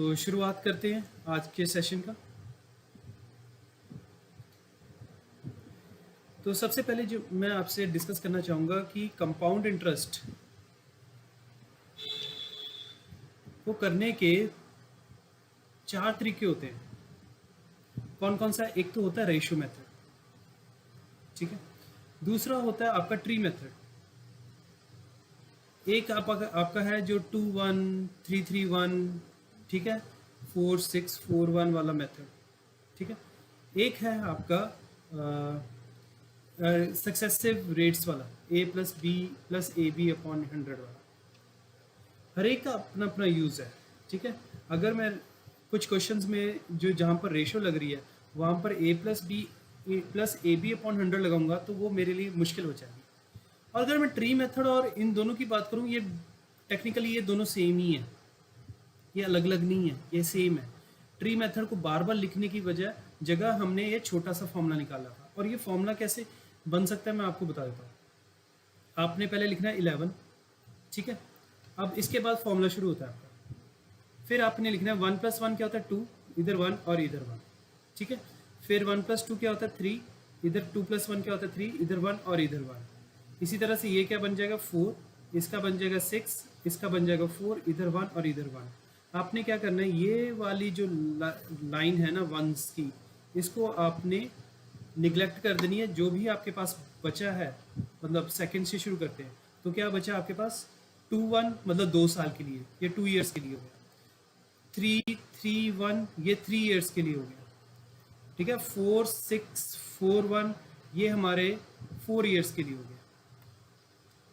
तो शुरुआत करते हैं आज के सेशन का। तो सबसे पहले जो मैं आपसे डिस्कस करना चाहूँगा कि कंपाउंड इंटरेस्ट को करने के 4 तरीके होते हैं। कौन कौन सा? एक तो होता है रेशियो मेथड, ठीक है। दूसरा होता है आपका ट्री मेथड। एक आपका है जो 2-1-3-3-1, ठीक है, 4-6-4-1 वाला मेथड, ठीक है। एक है आपका सक्सेसिव रेट्स वाला, a+b+ab/100 वाला। हर एक का अपना अपना यूज़ है, ठीक है। अगर मैं कुछ क्वेश्चंस में जो जहाँ पर रेशो लग रही है वहाँ पर a+b+ab/100 लगाऊंगा तो वो मेरे लिए मुश्किल हो जाएगी। और अगर मैं ट्री मेथड और इन दोनों की बात करूँ, ये टेक्निकली ये दोनों सेम ही है, ये अलग अलग नहीं है, ये सेम है। ट्री मेथड को बार बार लिखने की जगह हमने ये छोटा सा फॉर्मूला निकाला था। और ये फॉर्मूला कैसे बन सकता है मैं आपको बता देता हूँ। आपने पहले लिखना है 11, ठीक है। अब इसके बाद फॉर्मूला शुरू होता है आपका। फिर आपने लिखना है 1+1 क्या होता है 2, इधर 1 और इधर 1, ठीक है। फिर 1+2 क्या होता है 3, इधर 2+1 क्या होता है 3, इधर 1 और इधर 1। इसी तरह से ये क्या बन जाएगा 4, इसका बन जाएगा 6, इसका बन जाएगा 4, इधर 1 और इधर 1। आपने क्या करना है, ये वाली जो लाइन है ना वंस की, इसको आपने निगलेक्ट कर देनी है। जो भी आपके पास बचा है, मतलब सेकंड से शुरू करते हैं, तो क्या बचा आपके पास 2-1 मतलब 2 साल के लिए, ये 2 ईयर्स के लिए हो गया। 3-3-1 ये 3 ईयर्स के लिए हो गया, ठीक है। 4-6-4-1 ये हमारे 4 ईयर्स के लिए हो गया,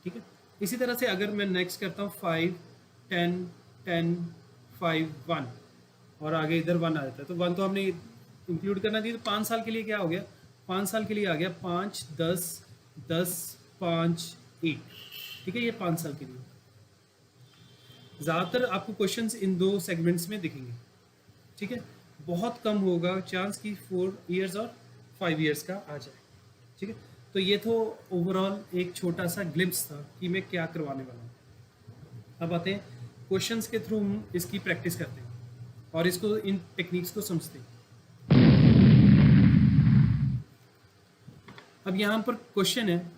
ठीक है। इसी तरह से अगर मैं नेक्स्ट करता हूँ 5-10-10-5-1 और आगे इधर 1 आ जाता है, तो 1 तो हमने इंक्लूड करना दी। तो 5 साल के लिए क्या हो गया, 5 साल के लिए आ गया 5-10-10-5-8, ठीक है। ये 5 साल के लिए। ज़्यादातर आपको क्वेश्चंस इन 2 सेगमेंट्स में दिखेंगे, ठीक है। बहुत कम होगा चांस कि 4 ईयर्स और 5 ईयर्स का आ जाए, ठीक है। तो ये तो ओवरऑल एक छोटा सा ग्लिम्स था कि मैं क्या करवाने वाला हूँ। अब आते हैं क्वेश्चंस के थ्रू हम इसकी प्रैक्टिस करते हैं और इसको इन टेक्निक्स को समझते हैं। अब यहाँ पर क्वेश्चन है,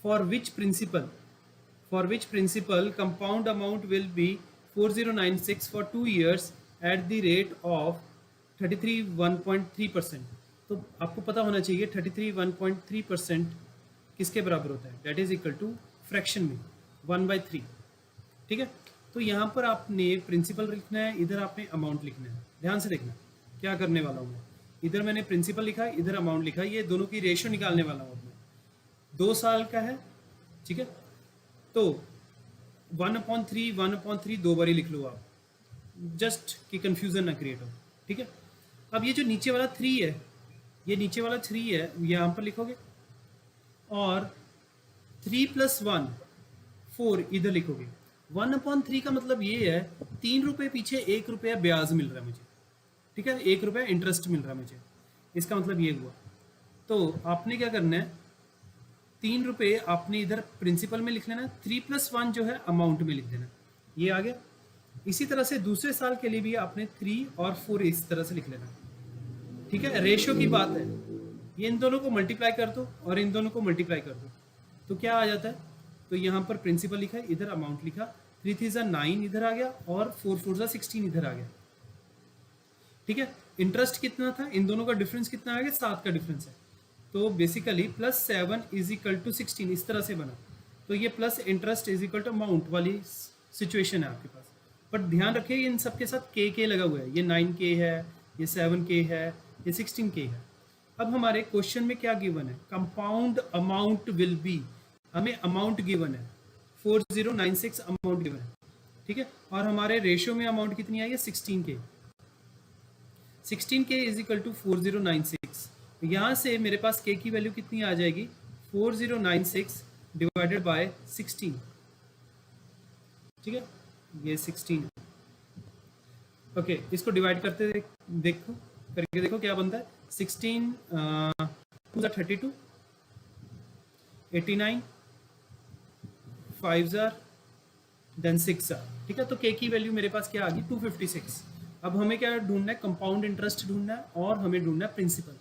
for which principal compound amount will B 4096 for 2 years at the rate of 33.1.3%। तो आपको पता होना चाहिए 33.1.3% किसके बराबर होता है, that is equal to fraction में 1/3, ठीक है। तो यहाँ पर आपने प्रिंसिपल लिखना है, इधर आपने अमाउंट लिखना है। ध्यान से देखना क्या करने वाला हूँ मैं। इधर मैंने प्रिंसिपल लिखा, इधर अमाउंट लिखा, ये दोनों की रेशियो निकालने वाला हूँ मैं। 2 साल का है, ठीक है। तो 1/3 2 बारी लिख लो आप, जस्ट कि कंफ्यूजन ना क्रिएट हो, ठीक है। अब ये जो नीचे वाला 3 है, ये नीचे वाला 3 है, यहाँ पर लिखोगे और 3+1 4 इधर लिखोगे। 1/3 का मतलब ये है 3 रुपये पीछे 1 रुपया ब्याज मिल रहा है मुझे, ठीक है। 1 रुपया इंटरेस्ट मिल रहा है मुझे, इसका मतलब ये हुआ। तो आपने क्या करना है, 3 रुपये आपने इधर प्रिंसिपल में लिख लेना, 3+1 जो है अमाउंट में लिख देना, ये आ गया। इसी तरह से दूसरे साल के लिए भी आपने 3 और 4 इस तरह से लिख लेना, ठीक है। रेशियो की बात है, ये इन दोनों को मल्टीप्लाई कर दो और इन दोनों को मल्टीप्लाई कर दो, तो क्या आ जाता है। तो यहाँ पर प्रिंसिपल लिखा है, इधर अमाउंट लिखा, 3 3 9 इधर आ गया और 4 4 16 इधर आ गया, ठीक है। इंटरेस्ट कितना था, इन दोनों का डिफरेंस कितना आ गया, 7 का डिफरेंस है। तो बेसिकली +7 इज इक्वल टू 16 इस तरह से बना। तो ये plus interest is equal to amount वाली सिचुएशन है आपके पास। बट ध्यान रखिए इन सबके साथ के लगा हुआ है, ये 9K है, ये 7K है, ये 16K है। अब हमारे क्वेश्चन में क्या गिवन है, कंपाउंड अमाउंट विल बी, हमें अमाउंट गिवन है 4096 अमाउंट गिवन है, ठीक है। और हमारे रेशियो में अमाउंट कितनी आई है 16K। 16K is equal to 4096। यहाँ से मेरे पास K की वैल्यू कितनी आ जाएगी, 4096 डिवाइडेड बाय 16, ठीक है। ये 16, ओके। इसको डिवाइड करते देखो करके देखो क्या बनता है। 16 2 32, 89, 5 देन 6, ठीक है। तो K की वैल्यू मेरे पास क्या आ गई 256। अब हमें क्या ढूंढना है, कंपाउंड इंटरेस्ट ढूंढना है और हमें ढूंढना है प्रिंसिपल।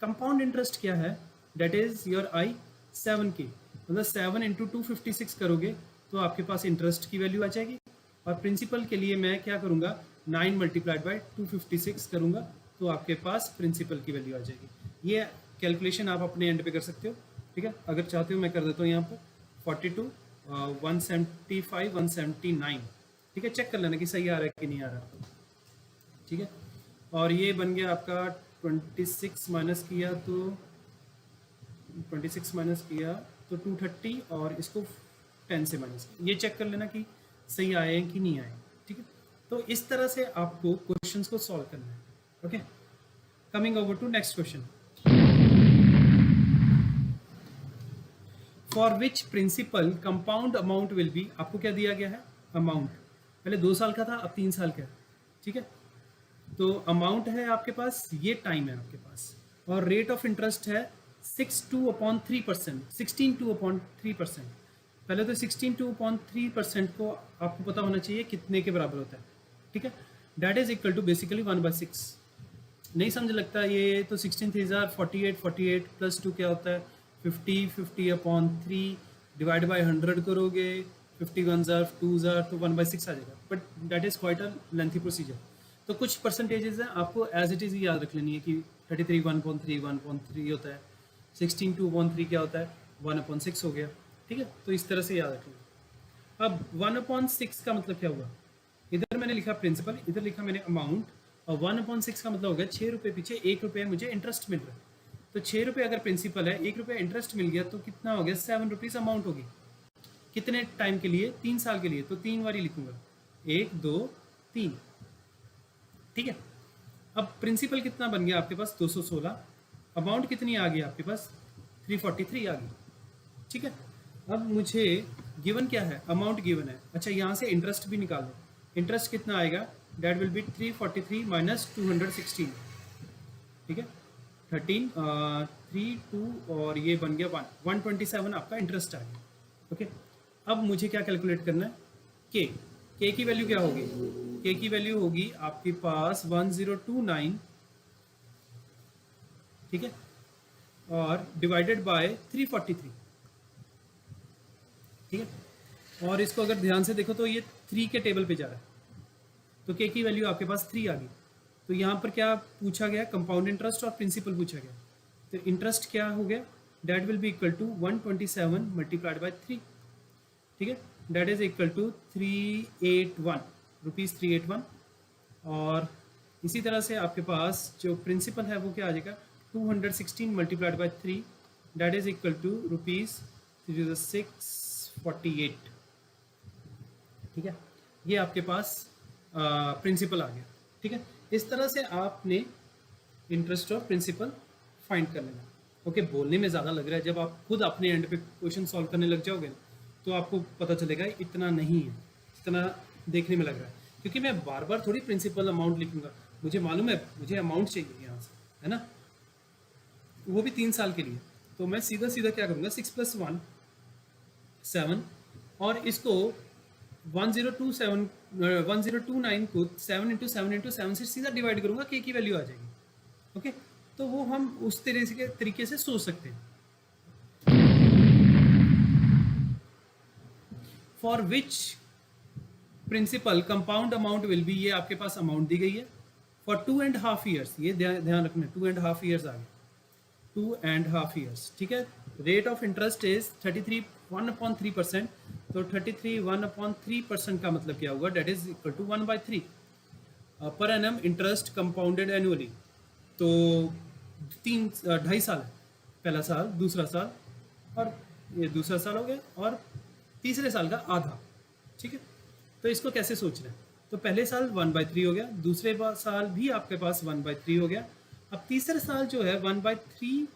कंपाउंड इंटरेस्ट क्या है, that is your I 7K, मतलब 7 इंटू 256 करोगे तो आपके पास इंटरेस्ट की वैल्यू आ जाएगी। और प्रिंसिपल के लिए मैं क्या करूँगा, 9 मल्टीप्लाइड बाई 256 करूँगा तो आपके पास प्रिंसिपल की वैल्यू आ जाएगी। ये कैलकुलेशन आप अपने एंड पे कर सकते हो, ठीक है। अगर चाहते हो मैं कर देता हूँ यहाँ पर 42 175 179, ठीक है। चेक कर लेना कि सही आ रहा है कि नहीं आ रहा, ठीक है। और ये बन गया आपका 26 माइनस किया तो 230 और इसको 10 से माइनस किया, ये चेक कर लेना कि सही आए हैं कि नहीं आए, ठीक है। तो इस तरह से आपको क्वेश्चंस को सॉल्व करना है, okay. Coming over to next question, for which principal compound amount will be, आपको क्या दिया गया है, अमाउंट पहले 2 साल का था अब 3 साल का है, ठीक है। तो अमाउंट है आपके पास, ये टाइम है आपके पास, और रेट ऑफ इंटरेस्ट है 16/3%। पहले तो 16/3% को आपको पता होना चाहिए कितने के बराबर होता है, ठीक है। That is equal to basically 1/6। नहीं समझ लगता ये तो 16 3 48, 48 प्लस 2 क्या होता है 50, 50/3 डिवाइड बाई 100 करोगे, 51 2 तो 1/6 आ जाएगा। But that is quite a lengthy procedure. तो कुछ परसेंटेजेस हैं आपको एज इट इज़ याद रख लेनी है कि 33 1/3 होता है, 16 2/3 क्या होता है 1/6 हो गया, ठीक है। तो इस तरह से याद रख लेना। अब 1/6 का मतलब क्या हुआ, इधर मैंने लिखा प्रिंसिपल, इधर लिखा मैंने अमाउंट, और 1/6 का मतलब हो गया 6 रुपये पीछे 1 रुपये मुझे इंटरेस्ट मिल रहा है। तो 6 रुपये अगर प्रिंसिपल है, 1 रुपये इंटरेस्ट मिल गया तो कितना हो गया 7 रुपीज़ अमाउंट होगी। कितने टाइम के लिए, 3 साल के लिए, तो 3 बारी लिखूंगा 1 2 3, ठीक है। अब प्रिंसिपल कितना बन गया आपके पास 216, अमाउंट कितनी आ गई आपके पास 343 आ गई, ठीक है। अब मुझे गिवन क्या है, अमाउंट गिवन है। अच्छा यहाँ से इंटरेस्ट भी निकाल लो, इंटरेस्ट कितना आएगा, डेट विल बी 343 माइनस 216, ठीक है। 13 3 2 और ये बन गया 127 आपका इंटरेस्ट आ गया, ओके। अब मुझे क्या कैलकुलेट करना है, के की वैल्यू क्या होगी, के की वैल्यू होगी आपके पास 1029, ठीक है, और डिवाइडेड बाय 343, ठीक है। और इसको अगर ध्यान से देखो तो ये 3 के टेबल पे जा रहा है, तो के की वैल्यू आपके पास 3 आ गई। तो यहाँ पर क्या पूछा गया, कंपाउंड इंटरेस्ट और प्रिंसिपल पूछा गया। तो इंटरेस्ट क्या हो गया, that will be equal to 127 multiplied by 3, ठीक है। That is equal to 381 rupees 381। और इसी तरह से आपके पास जो प्रिंसिपल है वो क्या आ जाएगा 216 multiplied by 3, that is equal to rupees 648, ठीक है। ये आपके पास प्रिंसिपल आ गया, ठीक है। इस तरह से आपने इंटरेस्ट और प्रिंसिपल फाइंड कर लेना, ओके। बोलने में ज़्यादा लग रहा है, जब आप खुद अपने एंड पे क्वेश्चन सॉल्व करने लग जाओगे तो आपको पता चलेगा इतना नहीं है, इतना देखने में लग रहा है, क्योंकि मैं बार बार थोड़ी प्रिंसिपल अमाउंट लिखूंगा, मुझे मालूम है मुझे अमाउंट चाहिए यहाँ से, है ना, वो भी 3 साल के लिए। तो मैं सीधा सीधा क्या करूँगा 6 + 1 7, और इसको 1029 को 7 × 7 × 7 से सीधा डिवाइड करूँगा, के की वैल्यू आ जाएगी, ओके। तो वो हम उस तरीके से सोच सकते हैं। For which principal compound amount will B, ये आपके पास अमाउंट दी गई है फॉर 2.5 ईयर्स, ये ध्यान रखना 2.5 ईयर्स आ गए, 2.5 ईयर्स, ठीक है। रेट ऑफ इंटरेस्ट इज 33 1/3%, तो 33 1/3% का मतलब क्या होगा, date is equal to 1/3 per annum interest compounded annually. तो 2.5 साल है, पहला साल, दूसरा साल, और ये दूसरा साल हो गया, और तीसरे साल का आधा, ठीक है। तो इसको कैसे सोचना है, तो पहले साल 1/3 हो गया, दूसरे साल भी आपके पास 1/3 हो गया। अब तीसरे साल जो है 1/3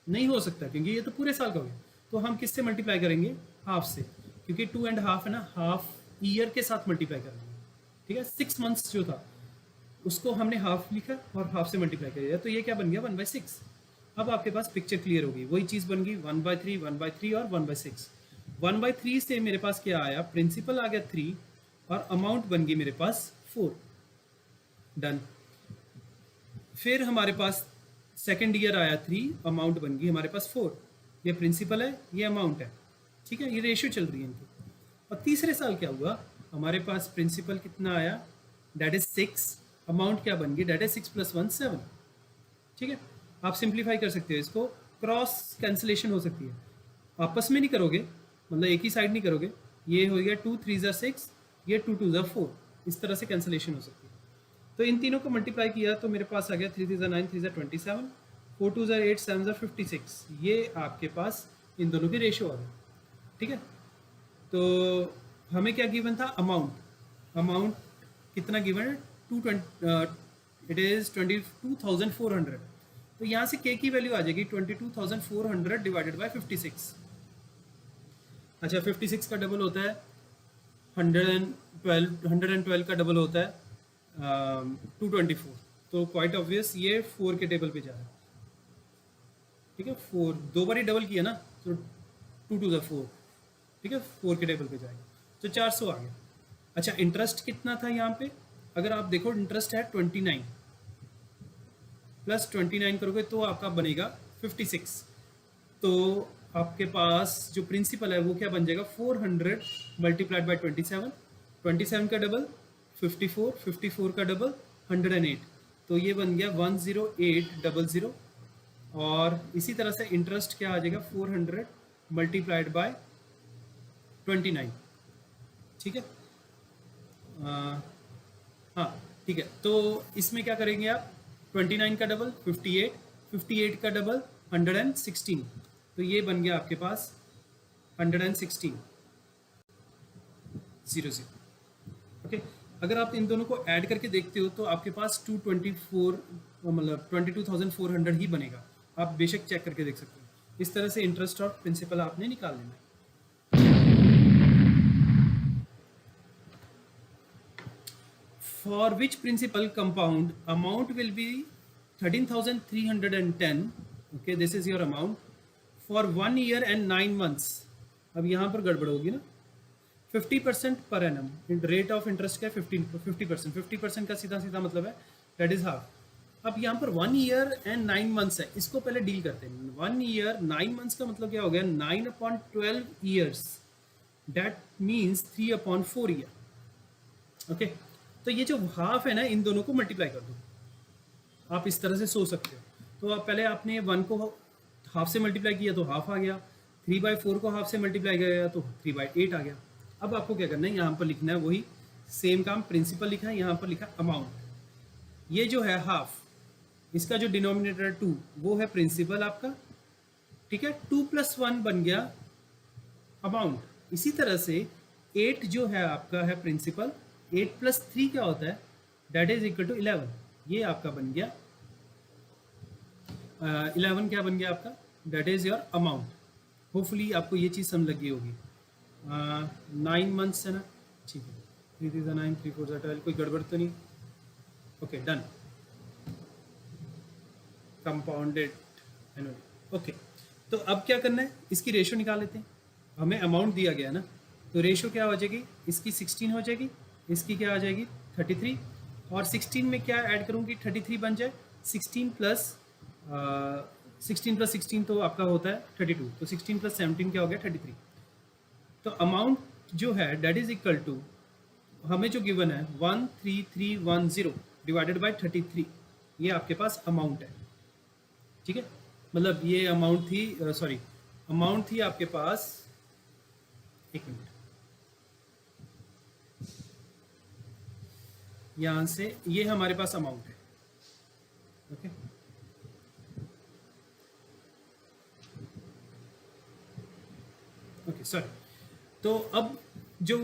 नहीं हो सकता क्योंकि ये तो पूरे साल का हो गया, तो हम किससे मल्टीप्लाई करेंगे, हाफ से, क्योंकि 2.5 है ना, हाफ ईयर के साथ मल्टीप्लाई करेंगे, ठीक है। 6 मंथ्स जो था उसको हमने हाफ लिखा और हाफ से मल्टीप्लाई कर दिया, तो ये क्या बन गया 1/6। अब आपके पास पिक्चर क्लियर होगी, वही चीज़ बन गई 1/3 1/3 और 1/6। 1/3 से मेरे पास क्या आया, प्रिंसिपल आ गया 3 और अमाउंट बन गई मेरे पास 4, डन। फिर हमारे पास सेकेंड ईयर आया 3, अमाउंट बन गई हमारे पास 4। ये प्रिंसिपल है, ये अमाउंट है, ठीक है, ये रेशियो चल रही है इनकी। और तीसरे साल क्या हुआ, हमारे पास प्रिंसिपल कितना आया, डेट इज 6, अमाउंट क्या बन गई, डेट इज 6 + 1 7। ठीक है, आप सिंप्लीफाई कर सकते हो इसको, क्रॉस कैंसिलेशन हो सकती है, आपस में नहीं करोगे, मतलब एक ही साइड नहीं करोगे। ये हो गया 2 3 ज़ा 6, ये 2 2 ज़ा 4, इस तरह से कैंसिलेशन हो सकती है। तो इन तीनों को मल्टीप्लाई किया तो मेरे पास आ गया 3 3 ज़ा 9, 3 ज़ा 27, 4 2 ज़ा 8, 7 ज़ा 56। ये आपके पास इन दोनों की रेशियो आ गई। ठीक है, तो हमें क्या गिवन था, अमाउंट कितना गिवन है, 220, इट इज़ 22,400। तो यहाँ से के की वैल्यू आ जाएगी 22,400 डिवाइडेड बाय 56। अच्छा, 56 का डबल होता है 112 का डबल होता है 224। तो क्वाइट ऑब्वियस ये 4 के टेबल पे जा रहा है। ठीक है, 4 दो बार ही डबल किया ना, तो 2 2 ज़ा 4, ठीक है, 4 के टेबल पे जाएगा, तो 400 आ गया। अच्छा, इंटरेस्ट कितना था यहाँ पे, अगर आप देखो इंटरेस्ट है 29, प्लस 29 करोगे तो आपका बनेगा 56। तो आपके पास जो प्रिंसिपल है वो क्या बन जाएगा, 400 मल्टीप्लाइड बाई 27, 27 का डबल 54, 54 का डबल 108, तो ये बन गया 10800। और इसी तरह से इंटरेस्ट क्या आ जाएगा, 400 मल्टीप्लाइड बाय 29। ठीक है, हाँ ठीक है, तो इसमें क्या करेंगे आप, 29 का डबल 58, 58 का डबल 116, तो ये बन गया आपके पास 116 00। ओके, अगर आप इन दोनों को ऐड करके देखते हो तो आपके पास 224 मतलब 22,400 ही बनेगा। आप बेशक चेक करके देख सकते हो। इस तरह से इंटरेस्ट और प्रिंसिपल आपने निकाल लेना है। For which principal compound amount will be 13,310? Okay, this is your amount for 1 year and 9 months. अब यहाँ पर गड़बड़ होगी ना, 50% per annum, rate of interest क्या है 50%, 50% का सीधा सीधा मतलब है दैट इज हाफ। अब यहाँ पर 1 ईयर एंड 9 मंथ्स है, इसको पहले डील करते हैं। 1 ईयर 9 मंथ्स का मतलब क्या हो गया, 9/12 years, that means 3/4 year. Okay, तो ये जो हाफ है ना, इन दोनों को मल्टीप्लाई कर दो, आप इस तरह से सोच सकते हो। तो आप पहले आपने 1 को हाफ से मल्टीप्लाई किया तो हाफ आ गया, 3/4 को हाफ से मल्टीप्लाई किया तो 3/8 आ गया। अब आपको क्या करना है, यहाँ पर लिखना है वही सेम काम, प्रिंसिपल लिखा है, यहाँ पर लिखा अमाउंट। ये जो है हाफ, इसका जो डिनोमिनेटर है 2, वो है प्रिंसिपल आपका। ठीक है, 2 + 1 बन गया अमाउंट। इसी तरह से 8 जो है आपका है प्रिंसिपल, 8 + 3 क्या होता है, दैट इज इक्वल टू 11। ये आपका बन गया 11 क्या बन गया आपका, that is your amount. Hopefully आपको ये चीज़ समझ लगी होगी। 9 मंथ्स है ना, ठीक है, 3 3 9, 3 4 12, कोई गड़बड़ तो नहीं। Okay, done, compounded annually. Okay, तो अब क्या करना है, इसकी रेशियो निकाल लेते हैं। हमें अमाउंट दिया गया ना, तो रेशियो क्या हो जाएगी, इसकी 16 हो जाएगी, इसकी क्या आ जाएगी 33, और 16 में क्या ऐड करूँगी, 33 बन जाए। 16 + 16 तो आपका होता है 32, तो 16 + 17 क्या हो गया 33। तो अमाउंट जो है डेट इज इक्वल टू, हमें जो गिवन है 13310 डिवाइडेड बाय 33, ये आपके पास अमाउंट है। ठीक है, मतलब ये अमाउंट थी, सॉरी अमाउंट थी आपके पास, एक मिनट, यहाँ से ये हमारे पास अमाउंट है। ओके, ओके सॉरी, तो अब जो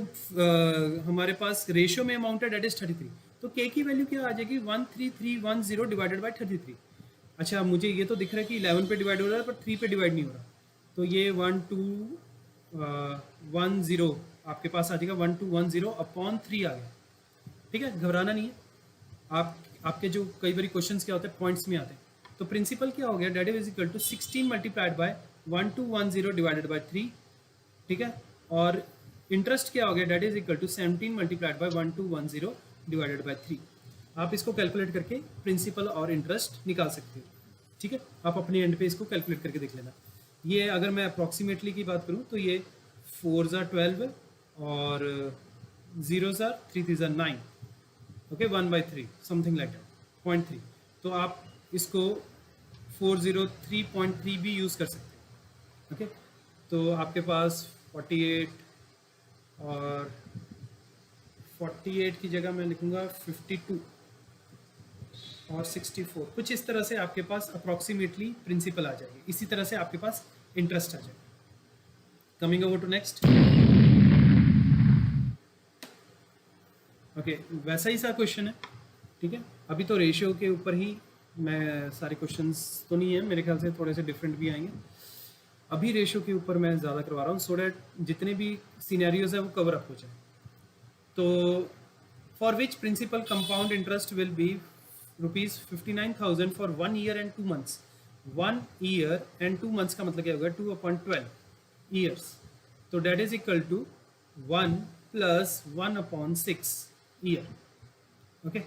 हमारे पास रेशियो में अमाउंट है डेट इज 33, तो के की वैल्यू क्या आ जाएगी 13310 डिवाइडेड बाय 33। अच्छा, मुझे ये तो दिख रहा है कि 11 पे डिवाइड हो रहा है पर 3 पे डिवाइड नहीं हो रहा, तो ये 1210 आपके पास आ जाएगा, 1210/3 आ गया। ठीक है, घबराना नहीं है, आपके जो कई बार क्वेश्चंस क्या होते हैं पॉइंट्स में आते हैं। तो प्रिंसिपल क्या हो गया, that is equal to 16 multiplied by 1210 divided by 3। ठीक है, और इंटरेस्ट क्या हो गया, that is equal to 17 multiplied by 1210 divided by 3। आप इसको कैलकुलेट करके प्रिंसिपल और इंटरेस्ट निकाल सकते हो। ठीक है, आप अपने एंड पे इसको कैलकुलेट करके देख लेना। ये अगर मैं अप्रॉक्सीमेटली की बात करूँ तो ये 4 ज़ार 12 और 0 ज़ार 3 ज़ार 9, ओके, 1/3 समथिंग लाइक दैट 0.3। तो आप इसको 403.3 भी यूज़ कर सकते हैं। ओके, तो आपके पास 48 और 48 की जगह मैं लिखूँगा 52 और 64, कुछ इस तरह से आपके पास अप्रॉक्सीमेटली प्रिंसिपल आ जाएगी। इसी तरह से आपके पास इंटरेस्ट आ जाएगा। Coming over to next. Okay, वैसा ही सा क्वेश्चन है। ठीक है, अभी तो रेशियो के ऊपर ही मैं सारे क्वेश्चंस तो नहीं है, मेरे ख्याल से थोड़े से डिफरेंट भी आएंगे। अभी रेशियो के ऊपर मैं ज़्यादा करवा रहा हूँ सो डैट जितने भी सिनेरियोज है वो कवर अप हो जाए। तो for which principal compound interest will B ₹59,000 for 1 year and 2 months। 1 year and 2 months का मतलब क्या होगा, 2/12 ईयर्स। तो that is equal to 1 + 1/6 year. Okay,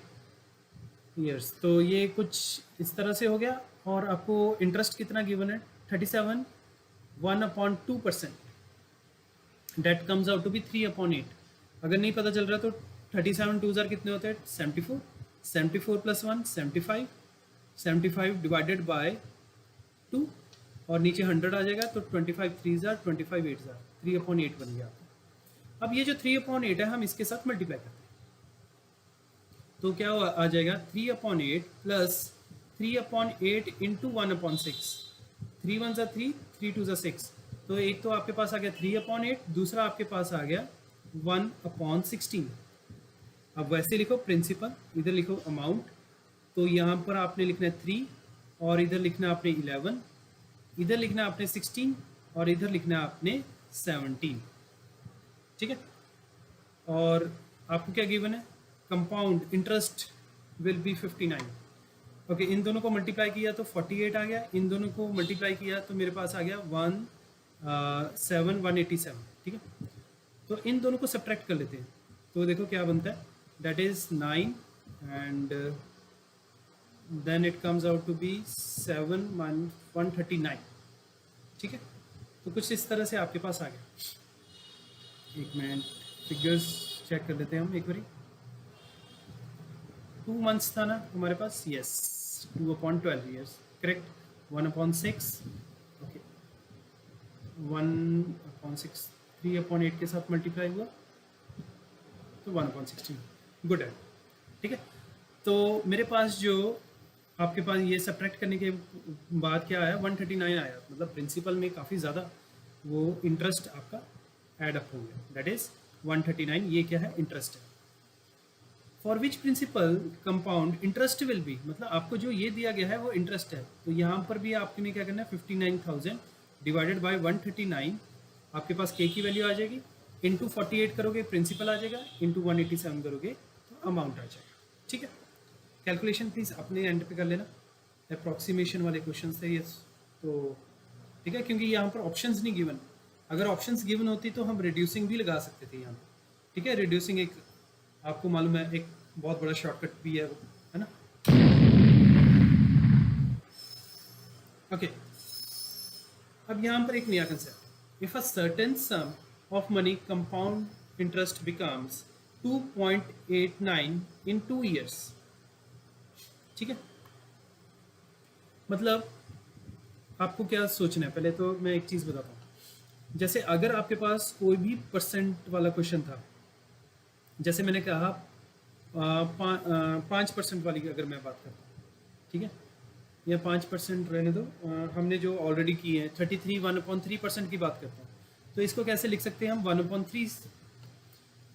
years. तो ये कुछ इस तरह से हो गया। और आपको इंटरेस्ट कितना गिवन है, 37, 1/2%, that comes out to be 3/8। अगर नहीं पता चल रहा तो 37 2 ज़ार कितने होते हैं, 74, 74 + 1 75, 75 डिवाइडेड बाय 2 और नीचे 100 आ जाएगा। तो 25 3 ज़ार 25 8 ज़ार 3/8 बन गया। अब ये जो 3/8 है हम इसके साथ मल्टीप्लाई करते हैं तो क्या आ जाएगा, 3/8 + 3/8 इंटू 1/6। 3 1 ज़ा 3, 3 2 ज़ा 6। तो एक तो आपके पास आ गया 3/8, दूसरा आपके पास आ गया 1/16। अब वैसे लिखो प्रिंसिपल, इधर लिखो अमाउंट। तो यहाँ पर आपने लिखना है 3 और इधर लिखना आपने 11, इधर लिखना आपने 16 और इधर लिखना आपने 17। ठीक है, और आपको क्या गिवन है, compound interest will be 59। Okay, इन दोनों को मल्टीप्लाई किया तो 48 आ गया, इन दोनों को मल्टीप्लाई किया तो मेरे पास आ गया 187। ठीक है, तो इन दोनों को सब्ट्रैक्ट कर लेते हैं। तो देखो क्या बनता है, that is 9 and then it comes out to be 7 139। ठीक है, तो कुछ इस तरह से आपके पास आ गया। एक मिनट, फिगर्स चेक कर लेते हैं हम एक बारी। 2 months था ना हमारे पास, यस, 2/12 ईयर्स, करेक्ट। 1/6, ओके, 1/6 3/8 के साथ मल्टीप्लाई हुआ तो 1/16, गुड है। ठीक है, तो मेरे पास जो आपके पास ये सब्ट्रैक्ट करने के बाद क्या आया, 139 आया। मतलब प्रिंसिपल में काफ़ी ज़्यादा वो इंटरेस्ट आपका ऐड अप हो गया, दैट इज़ 139। ये क्या है, इंटरेस्ट है। For which principal compound interest will B, मतलब आपको जो ये दिया गया है वो इंटरेस्ट है। तो यहाँ पर भी आपने क्या करना है, 59,000 डिवाइडेड बाई 139, आपके पास के की वैल्यू आ जाएगी, इंटू 48 करोगे प्रिंसिपल आ जाएगा, इंटू 187 करोगे तो अमाउंट आ जाएगा। ठीक है, कैलकुलेशन प्लीज़ अपने एंड पे कर लेना, अप्रॉक्सीमेशन वाले क्वेश्चन थे ये। तो ठीक है, क्योंकि यहाँ पर ऑप्शंस नहीं गिवन। अगर ऑप्शंस गिवन होती तो हम रिड्यूसिंग भी लगा सकते थे यहाँ पर। ठीक है, रिड्यूसिंग एक आपको मालूम है एक बहुत बड़ा शॉर्टकट भी है ना। ओके, अब यहाँ पर एक नया concept, if a certain some of money compound interest becomes 2.89 in 2 years। ठीक है, मतलब आपको क्या सोचना है, पहले तो मैं एक चीज़ बताता हूँ। जैसे अगर आपके पास कोई भी परसेंट वाला क्वेश्चन था, जैसे मैंने कहा 5% वाली की अगर मैं बात करता हूँ, ठीक है, या 5% रहने दो, हमने जो ऑलरेडी की है 33 1/3% की बात करते हैं। तो इसको कैसे लिख सकते हैं हम, 1/3।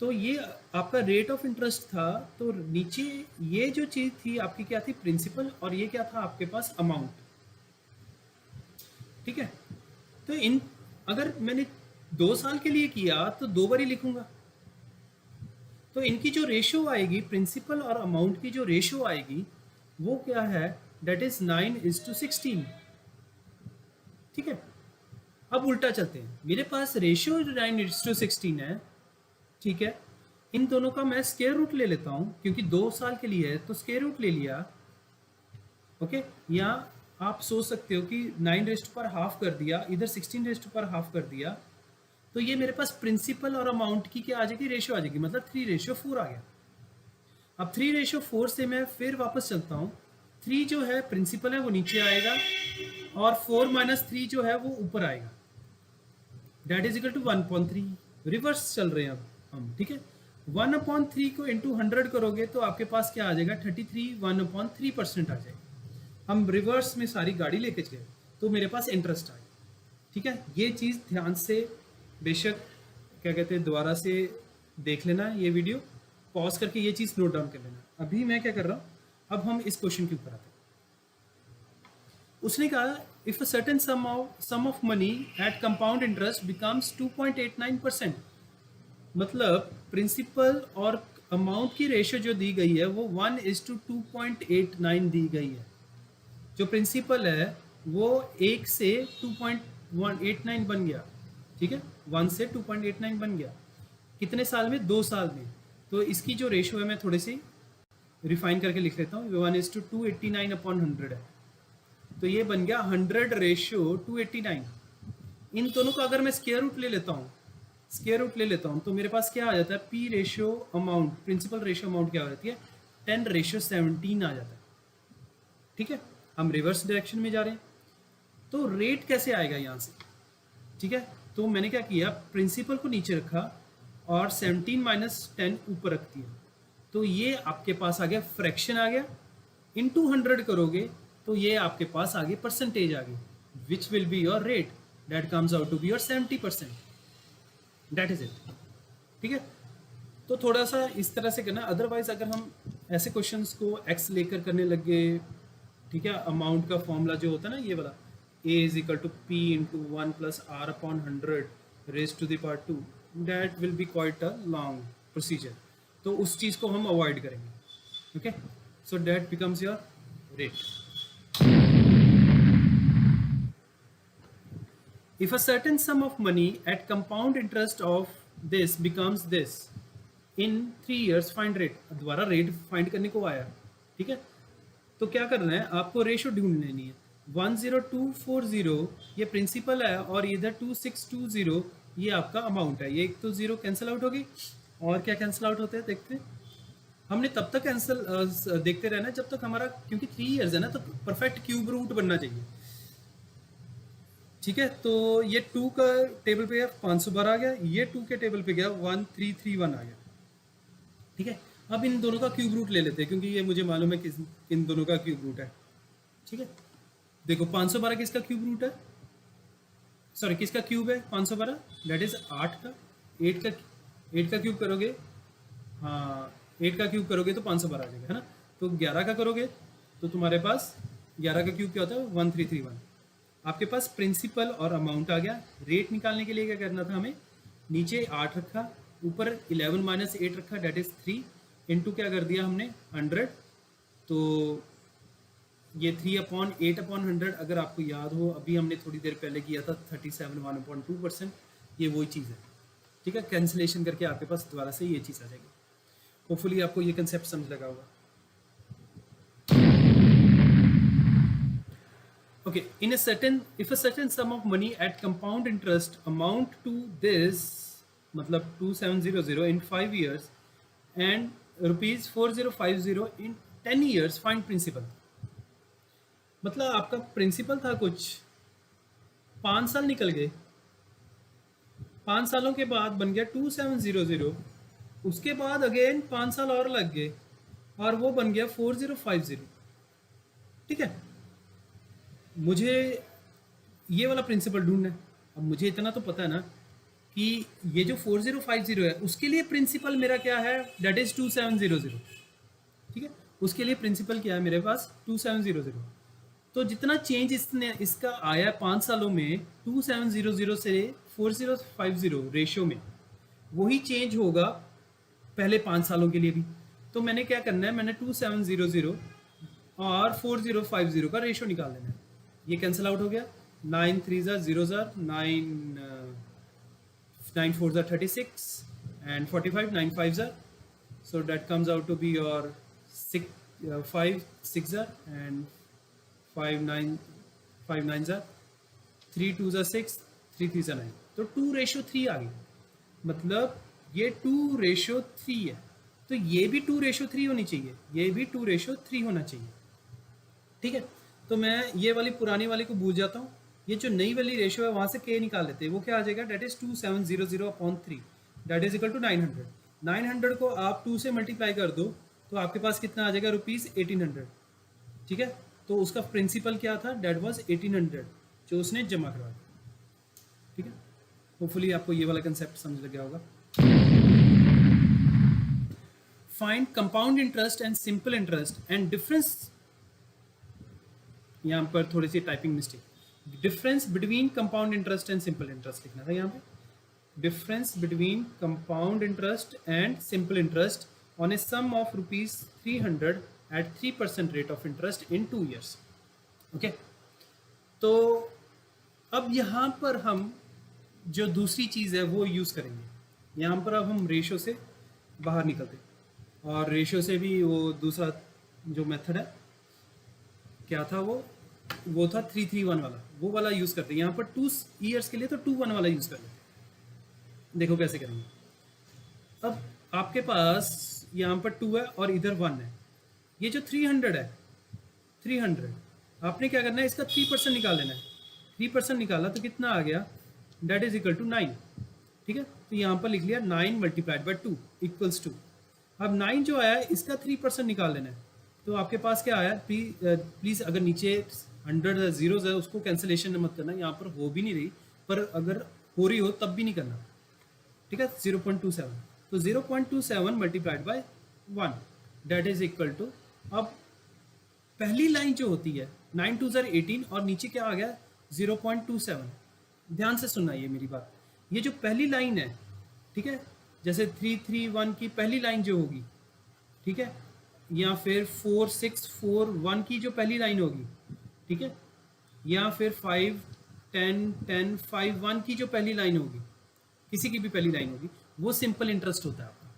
तो ये आपका रेट ऑफ इंटरेस्ट था, तो नीचे ये जो चीज़ थी आपकी क्या थी, प्रिंसिपल, और ये क्या था आपके पास, अमाउंट। ठीक है, तो इन अगर मैंने 2 साल के लिए किया तो 2 बार ही लिखूंगा। तो इनकी जो रेशियो आएगी, प्रिंसिपल और अमाउंट की जो रेशियो आएगी वो क्या है, डेट इज 9:16। ठीक है, अब उल्टा चलते हैं, मेरे पास रेशियो 9:16 है। ठीक है, इन दोनों का मैं स्क्वायर रूट ले लेता हूँ क्योंकि 2 साल के लिए है तो स्क्वायर रूट ले लिया। ओके, या आप सोच सकते हो कि 9 रेस्ट पर हाफ कर दिया, इधर 16 रेस्ट पर हाफ कर दिया, तो ये मेरे पास प्रिंसिपल और अमाउंट की क्या आ जाएगी, रेशियो आ जाएगी, मतलब 3:4 आ गया। अब 3:4 से मैं फिर वापस चलता हूँ, 3 जो है प्रिंसिपल है वो नीचे आएगा और 4 - 3 जो है वो ऊपर आएगा, that is equal to 1/3। Reverse चल रहे हैं अब हम, ठीक है। 1/3 को इंटू 100 करोगे तो आपके पास क्या आ जाएगा, 33 1/3% आ जाएगा। हम रिवर्स में सारी गाड़ी लेके चले तो मेरे पास इंटरेस्ट आएगा, ठीक है। ये चीज़ ध्यान से बेशक क्या कहते हैं दोबारा से देख लेना, ये वीडियो पॉज करके ये चीज़ नोट डाउन कर लेना। अभी मैं क्या कर रहा हूँ, अब हम इस क्वेश्चन के ऊपर आते हैं। उसने कहा if a certain some of money at compound interest becomes 2.89%, मतलब प्रिंसिपल और अमाउंट की रेशियो जो दी गई है वो 1:2.89 दी गई है। जो प्रिंसिपल है वो 1 से 2.189 बन गया, ठीक है, 1 से 2.89 बन गया। कितने साल में, 2 साल में। तो इसकी जो रेशियो है मैं थोड़ी सी रिफाइन करके लिख लेता हूँ, 1:289/100 है, तो ये बन गया 100:289। इन दोनों का अगर मैं स्क्वायर रूट ले लेता हूँ, तो मेरे पास क्या आ जाता है, P ratio amount, principal ratio amount क्या हो जाती है, 10:17 आ जाता है, ठीक है। हम रिवर्स डायरेक्शन में जा रहे हैं, तो रेट कैसे आएगा यहाँ से, ठीक है। तो मैंने क्या किया, प्रिंसिपल को नीचे रखा और 17 - 10 ऊपर रख दिया, तो ये आपके पास आ गया फ्रैक्शन आ गया, इनटू 100 करोगे तो ये आपके पास आगे परसेंटेज आ गई, which will be your rate, that comes out to be your 70%, that is it, ठीक है। तो थोड़ा सा इस तरह से करना, अदरवाइज अगर हम ऐसे क्वेश्चंस को एक्स लेकर करने लग गए, ठीक है, अमाउंट का फॉर्मूला जो होता है ना ये वाला, a is equal to P into 1 + r/100 raise to the power 2, that will be quite a long procedure, तो उस चीज़ को हम अवॉइड करेंगे, okay. So that becomes your rate. If a certain sum of money at compound interest of this becomes this in 3 years, find rate। दोबारा rate find करने को आया, ठीक है। तो क्या करना है, आपको रेशियो ढूंढ लेनी है। 10240 ये प्रिंसिपल है और इधर 2620 ये आपका अमाउंट है। ये एक तो जीरो कैंसिल आउट होगी, और क्या कैंसिल आउट होते हैं देखते हैं। हमने तब तक कैंसिल देखते रहना जब तक हमारा, क्योंकि 3 इयर्स है ना, तो परफेक्ट क्यूब रूट बनना चाहिए, ठीक है। तो ये 2 का टेबल पे गया 512 आ गया, ये 2 के टेबल पे गया 1331 आ गया, ठीक है। अब इन दोनों का क्यूब रूट ले लेते हैं क्योंकि ये मुझे मालूम है कि इन दोनों का क्यूब रूट है, ठीक है। देखो 512 किसका क्यूब रूट है, सॉरी किसका क्यूब है 512, दैट इज 8 का, 8 का क्यूब करोगे, हाँ 8 का क्यूब करोगे तो 512 आ जाएगा, है ना। तो 11 का करोगे तो तुम्हारे पास 11 का क्यूब क्या होता है 1331। आपके पास प्रिंसिपल और अमाउंट आ गया। रेट निकालने के लिए क्या करना था हमें, नीचे 8 रखा, ऊपर 11 - 8 रखा, डेट इज 3, इंटू क्या कर दिया हमने 100, तो ये 3/8/100 अगर आपको याद हो, अभी हमने थोड़ी देर पहले किया था 37 1/2%, ये वही चीज़ है, ठीक है। कैंसिलेशन करके आपके पास दोबारा से ये चीज़ आ जाएगी। होपफुली आपको ये कंसेप्ट समझ लगा होगा। Okay, if a certain sum of money at compound interest amount to this, मतलब 2700 in 5 years and rupees 4050 in 10 years, find principal। मतलब आपका प्रिंसिपल था कुछ, 5 साल निकल गए, 5 सालों के बाद बन गया 2700, उसके बाद अगेन 5 साल और लग गए और वो बन गया 4050, ठीक है। मुझे ये वाला प्रिंसिपल ढूंढना है। अब मुझे इतना तो पता है ना कि ये जो 4050 है उसके लिए प्रिंसिपल मेरा क्या है, डेट इज 2700, ठीक है। उसके लिए प्रिंसिपल क्या है मेरे पास 2700। तो जितना चेंज इसका आया 5 सालों में 2700 से 4050 रेशियो में, वही चेंज होगा पहले 5 सालों के लिए भी। तो मैंने क्या करना है, मैंने 2700 और 4050 का रेशियो निकाल देना है। ये कैंसिल आउट हो गया, 9 3 0 9 4 36, and 45 9 5s are, so that comes out to be your 5 6s are and 5 9 5 9s are, 3 2s are 6 3 3s are 9, तो 2:3 आ गई। मतलब ये 2:3 है, तो ये भी 2:3 होनी चाहिए, ये भी 2:3 होना चाहिए। ठीक है, तो मैं ये वाली पुरानी वाली को भूल जाता हूँ, ये जो नई वाली रेशियो है वहाँ से के निकाल लेते हैं। वो क्या आ जाएगा, that is 2700/3, that is equal to 900। 900 को आप 2 से मल्टीप्लाई कर दो तो आपके पास कितना आ जाएगा, ₹1800। ठीक है, तो उसका प्रिंसिपल क्या था, डेट वॉज 1800 जो उसने जमा करवाया। ठीक है, होपफुली आपको ये वाला कंसेप्ट समझ लग गया होगा। Find compound interest and simple interest and difference, यहाँ पर थोड़ी सी typing mistake, difference between compound interest and simple interest लिखना था यहाँ पे, difference between compound interest and simple interest on a sum of ₹300 at 3% rate of interest in 2 years। Okay, तो अब यहाँ पर हम जो दूसरी चीज़ है वो यूज़ करेंगे। यहाँ पर अब हम रेशो से बाहर निकलते, और रेशो से भी वो दूसरा जो मेथड है क्या था, वो था 331 वाला, वो वाला यूज़ करते हैं। यहाँ पर 2 years के लिए तो 21 वाला यूज़ कर लेते हैं। देखो कैसे करेंगे। अब आपके पास यहाँ पर 2 है और इधर 1 है, ये जो 300 है, 300 आपने क्या करना है, इसका 3% निकाल लेना है। 3% निकाला तो कितना आ गया, डेट इज इक्वल टू 9। ठीक है, तो यहाँ पर लिख लिया 9 मल्टीप्लाइड बाई 2 इक्वल्स 2। अब 9 जो आया इसका 3% निकाल लेना है, तो आपके पास क्या आया, प्लीज़ अगर नीचे 100 जीरोज है उसको कैंसिलेशन मत करना, यहाँ पर हो भी नहीं रही, पर अगर हो रही हो तब भी नहीं करना। ठीक है, 0.27, तो 0.27 multiplied by 1 that is equal to, अब पहली लाइन जो होती है 9 2s are 18 और नीचे क्या आ गया 0.27। ध्यान से सुनना ये मेरी बात, ये जो पहली लाइन है, ठीक है, जैसे 331 की पहली लाइन जो होगी, ठीक है, या फिर 4641 की जो पहली लाइन होगी, ठीक है, या फिर 5 10 10 5 1 की जो पहली लाइन होगी, किसी की भी पहली लाइन होगी, वो सिंपल इंटरेस्ट होता है आपका।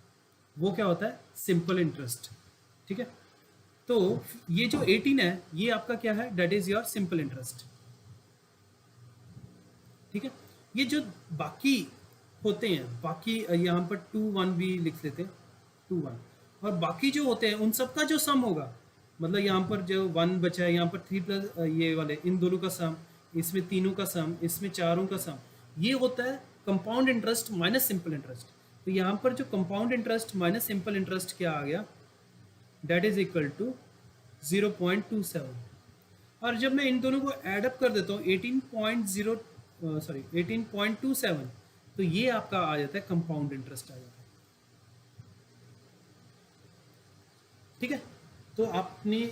वो क्या होता है, सिंपल इंटरेस्ट। ठीक है, तो ये जो 18 है ये आपका क्या है, that is your simple interest. ठीक है, ये जो बाकी होते हैं, बाकी यहाँ पर 2 1 भी लिख लेते हैं, 2 1, और बाकी जो होते हैं उन सब का जो सम होगा, मतलब यहाँ पर जो 1 बचा है, यहाँ पर 3 प्लस ये वाले इन दोनों का सम, इसमें तीनों का सम, इसमें चारों का सम, ये होता है compound interest minus simple interest. तो यहाँ पर जो compound interest minus simple interest क्या आ गया, डेट इज इक्वल टू 0.27। और जब मैं इन दोनों को एडअप कर देता हूँ 18.27, तो ये आपका आ जाता है कंपाउंड इंटरेस्ट आ जाता है। ठीक है, तो आपने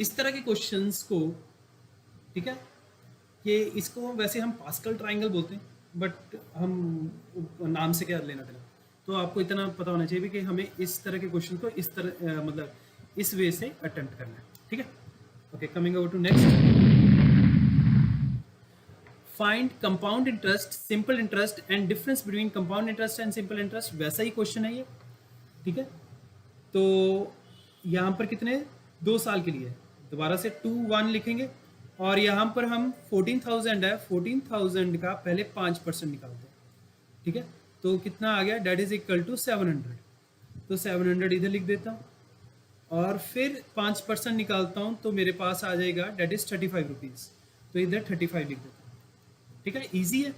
इस तरह के क्वेश्चंस को, ठीक है, ये इसको वैसे हम पास्कल ट्राइंगल बोलते हैं, बट हम नाम से क्या लेना देना, तो आपको इतना पता होना चाहिए कि हमें इस तरह के क्वेश्चन को इस तरह मतलब इस वे से अटेम्प्ट करना है। ठीक है, okay, coming over to next, find compound interest, simple interest and difference between compound interest and simple interest. वैसा ही क्वेश्चन है ये। ठीक है, तो यहाँ पर कितने, 2 साल के लिए, दोबारा से 2 1 लिखेंगे, और यहाँ पर हम 14,000 है, 14,000 का पहले 5% निकालते हैं। ठीक है, तो कितना आ गया, डेट इज इक्वल टू 700, तो 700 इधर लिख देता हूँ, और फिर 5% निकालता हूँ तो मेरे पास आ जाएगा डेट इज 35 रुपीज़, तो इधर 35 लिख देता हूँ। ठीक है, इजी है।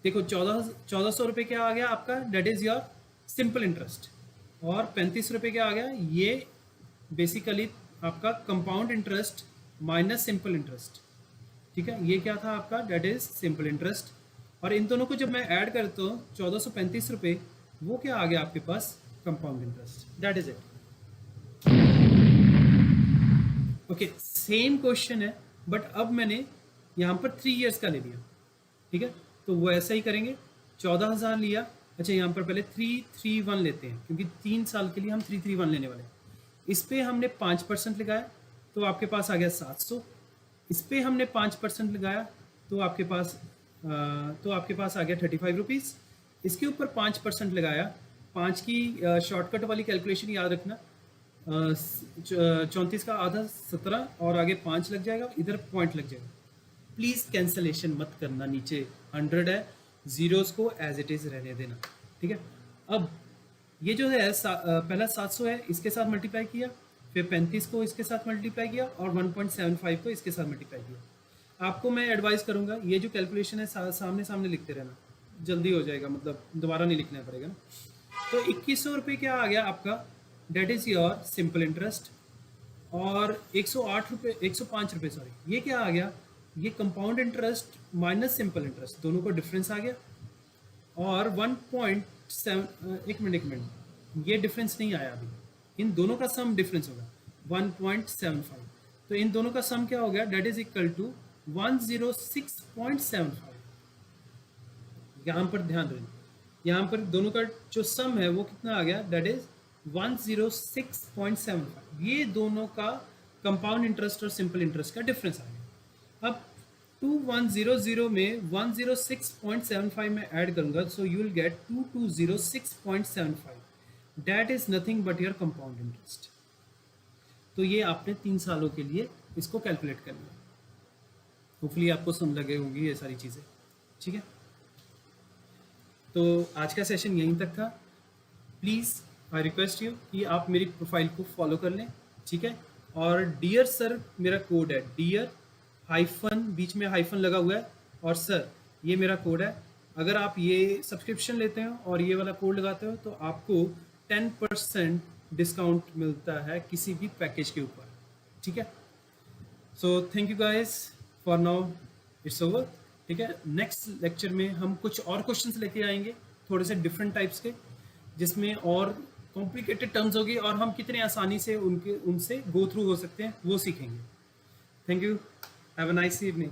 देखो 1400 रुपये क्या आ गया आपका, that is your simple interest, और 35 रुपये क्या आ गया, ये बेसिकली आपका compound interest minus simple interest. ठीक है, ये क्या था आपका, डेट इज सिंपल इंटरेस्ट, और इन दोनों को जब मैं ऐड करता हूँ 1435 रुपये, वो क्या आ गया आपके पास, compound interest. That is it. Okay, same question है, बट अब मैंने यहाँ पर 3 years का ले लिया। ठीक है, तो वो ऐसा ही करेंगे, 14,000 लिया, अच्छा यहाँ पर पहले 331 लेते हैं, क्योंकि 3 साल के लिए हम 331 लेने वाले हैं। इस पर हमने 5% लगाया तो आपके पास आ गया 700, इस पर हमने 5% लगाया तो आपके पास आ गया 35 रुपीज़, इसके ऊपर 5% लगाया, 5 की शॉर्टकट वाली कैलकुलेशन याद रखना, 34 का आधा 17 और आगे 5 लग जाएगा, इधर पॉइंट लग जाएगा। प्लीज़ कैंसलेशन मत करना, नीचे 100 है, जीरोस को एज इट इज़ रहने देना, ठीक है। अब ये जो है पहला 700 है, इसके साथ मल्टीप्लाई किया, फिर 35 को इसके साथ मल्टीप्लाई किया और 1.75 को इसके साथ मल्टीप्लाई किया। आपको मैं एडवाइस करूंगा ये जो कैलकुलेशन है सामने सामने लिखते रहना, जल्दी हो जाएगा, मतलब दोबारा नहीं लिखना पड़ेगा ना। तो 2100 रुपये क्या आ गया आपका, that is your simple interest. और 108 रुपये, 105 रुपये सॉरी, ये क्या आ गया, ये compound interest minus simple interest, दोनों का डिफरेंस आ गया। और 1.7 एक मिनट, ये डिफरेंस नहीं आया अभी, इन दोनों का सम डिफरेंस होगा 1.75। तो इन दोनों का सम क्या हो गया, डेट इज इक्वल टू 106.75। यहाँ पर ध्यान देना, यहाँ पर दोनों का जो सम है वो कितना आ गया, डेट इज 106.75। ये दोनों का कंपाउंड इंटरेस्ट और सिंपल इंटरेस्ट का डिफरेंस आ गया। अब 2100 में 106.75 में ऐड करूंगा, so you will get 2206.75, that is nothing but your compound interest. तो ये आपने 3 सालों के लिए इसको कैलकुलेट कर लिया। होपफुली आपको समझ लगे होंगी ये सारी चीज़ें, ठीक है। तो आज का सेशन यहीं तक था। प्लीज़ आई रिक्वेस्ट यू कि आप मेरी प्रोफाइल को फॉलो कर लें, ठीक है। और डियर सर मेरा कोड है, डियर हाइफन, बीच में हाइफन लगा हुआ है, और सर ये मेरा कोड है। अगर आप ये सब्सक्रिप्शन लेते हो और ये वाला कोड लगाते हो तो आपको 10% डिस्काउंट मिलता है किसी भी पैकेज के ऊपर, ठीक है। So thank you guys, for now it's over, ठीक है। नेक्स्ट लेक्चर में हम कुछ और क्वेश्चंस लेके आएंगे, थोड़े से डिफरेंट टाइप्स के, जिसमें और कॉम्प्लिकेटेड टर्म्स होगी और हम कितने आसानी से उनसे गो थ्रू हो सकते हैं वो सीखेंगे। Thank you, have a nice evening.